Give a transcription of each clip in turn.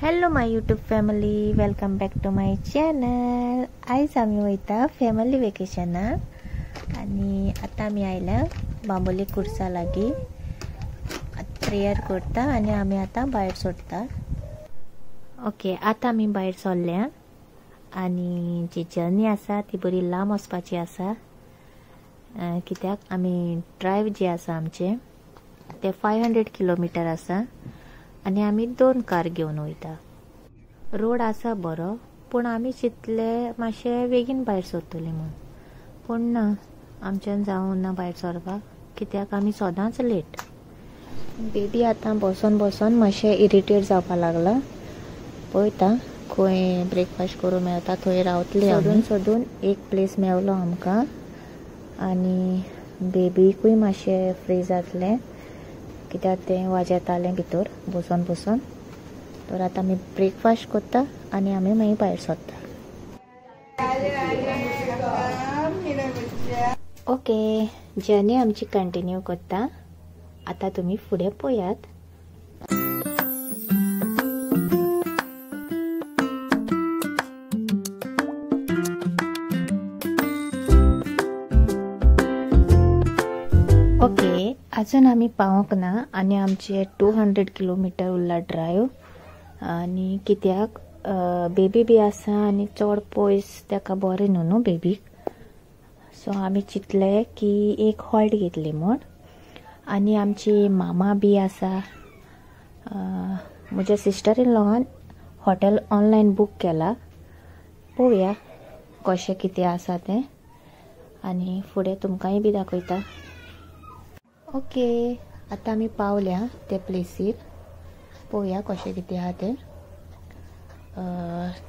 Hello my YouTube family, welcome back to my channel. आयज आम्ही वयता फॅमिली वेकेशनाक आणि आता आम्ही आयल्या बांबोली कुर्सा लागीं प्रेयर करता आणि आम्ही आता भायर सोडता. ओके, आता आम्ही भायर सरल्या आणि जी जर्नी आसा ती बरी लांब वचपाची आसा. कित्याक आमी ड्रायव्ह जे आसा आमचे ते 500 किलोमीटर आसा आणि आमी 2 कार घेवन वयता. रोड आसा बरो, पूण आमी चिंतले मातशें बेगीन भायर सरतली म्हूण, पूण ना, आमच्यान जावं ना भायर सरपाक, कित्याक आमी सदांच लेट. बेबी आतां बसून बसून मातशें इरिटेट जावपाक लागला. पळयता खंय ब्रेकफास्ट करूं मेळटा थंय रावतली. सोदून एक प्लेस मेळलो आमकां आनी बेबीकूय मातशें फ्री जातलें, कित्याक तें वाजेतालें भितर बसून बसून. तर आतां आमी ब्रेकफास्ट करता आनी आमी मागीर भायर सरता. ओके, जर्नी आमची कंटिन्यू करता. आतां तुमी फुडें पळयात. ओके, अजून आमी पावूंक ना आनी आमचे 200 किलोमीटर उरला ड्रायव्ह. आनी कित्याक बेबी बी आसा आनी चड पयस ताका बरें न्हू बेबीक. सो आमी चिंतले की एक हॉल्ट घेतली म्हूण. आनी आमची मामा बी आसा. म्हज्या सिस्टर इन लॉवान हॉटेल ऑनलायन बूक केला. पळोवया कशें कितें आसा तें आनी फुडें तुमकांय बी दाखयता. ओके, आतां आमी पावल्या ते प्लेसीर. पळोवया कशें कितें आहा तें.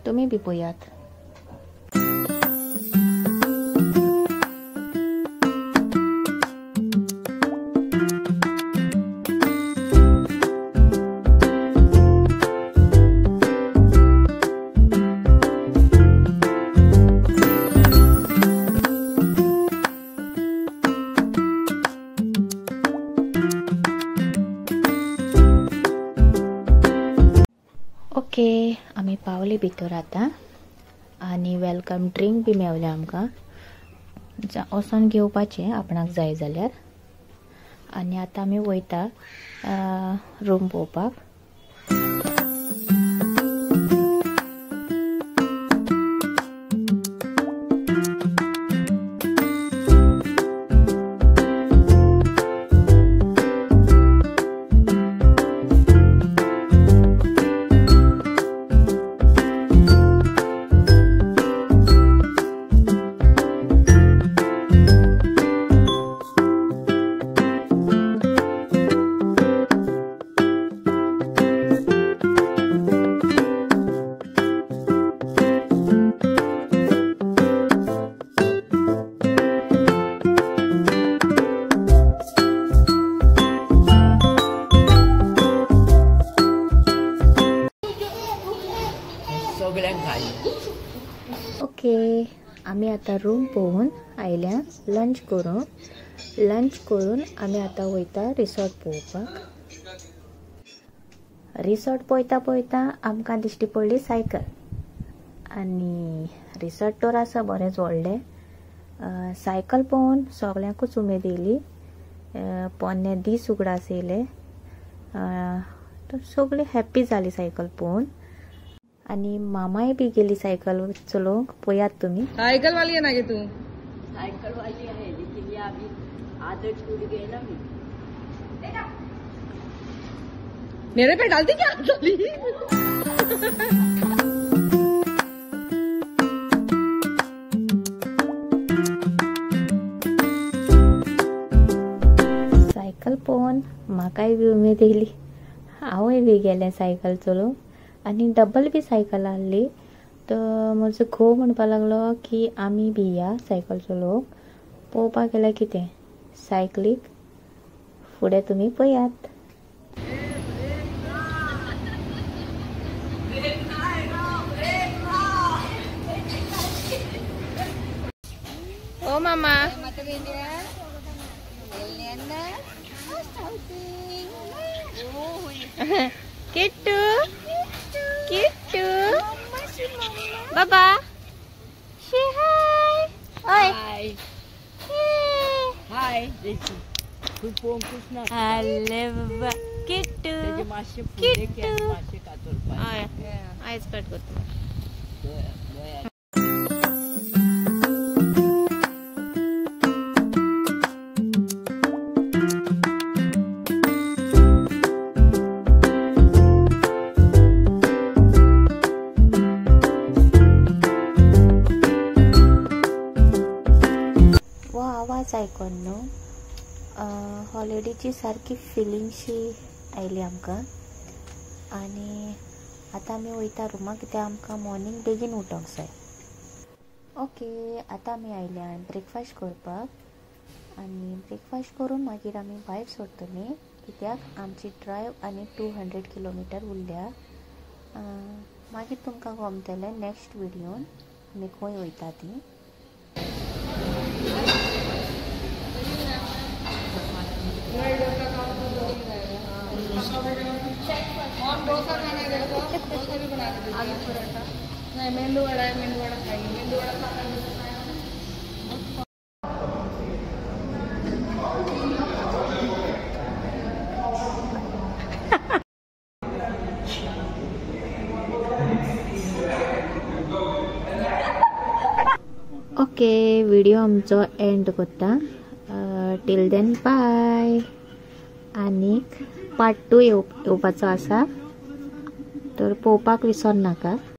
तुमी बी पळयात. ओके, आमी पावली भितर आतां आनी वेलकम ड्रिंक बी मेवलें आमकां. वचोन घेवपाचें आपणाक जाय जाल्यार. आनी आतां आमी वयता रूम पळोवपाक. ओके, आमी आतां रूम पळोवन आयल्या लंच करून आमी आतां वयता रिसॉर्ट पळोवपाक. रिसॉर्ट पळयता आमकां दिश्टी पडली सायकल. आनी रिसॉर्ट तर आसा बरेंच व्हडलें. सायकल पळोवन सगळ्यांकूच उमेद येयली. पोन्ने दीस उगडास येयले. तर सगळीं हॅप्पी जाली सायकल पळोवन. आणि मामाय बी गेली सायकल चलोवंक. पळयात तुमी. सायकल वाली आहे ना गे तू? सायकल वाली आहे, लेकिन ये अभी आदत छूट गई ना मी. मेरे पे डालती क्या? सायकल पळोवन म्हाकाय बी उमेद येयली. हांवूय बी गेलें सायकल चलोवंक. आनी डबल बी सायकल आहली. तर म्हजो घोव म्हणपाक लागलो की आमी बी या सायकल चलोवंक. पळोवपाक गेल्यार कितें सायकलीक. फुडें तुमी पळयात. ओ मामा, किट्टू बाबा शे हाय ओय हाय ये. हाय देखी तू पोम कुछ ना आले बाबा किट्टू त्याचे मासे फुले की किट्टू. मासे कातोर आय आईस कट करतो. वा आवाज ऐकून न्हू हॉलिडेची सारकी फिलिंगशी आयली आमकां. आनी आतां आमी वयता रुमाक कित्याक आमकां मॉर्निंग बेगीन उठोंक जाय. ओके आतां आमी आयल्या ब्रेकफास्ट करपाक आनी ब्रेकफास्ट करून मागीर आमी भायर सरतलीं कित्याक आमची ड्रायव आनी 200 किलोमिटर उरल्या. मागीर तुमकां गमतलें नेक्स्ट विडियोन आमी खंय वयता ती. डोसा खाना है तेरे को, डोसा भी बना के आलू पराठा नहीं, मेंदू वड़ा है, मेंदू वड़ा खाएंगे, मेंदू वड़ा खाकर ओके व्हिडिओ आमचो एंड करता. Till then bye. आनीक पार्ट 2 येवपाचो आसा तर पळोवपाक विसर नाका.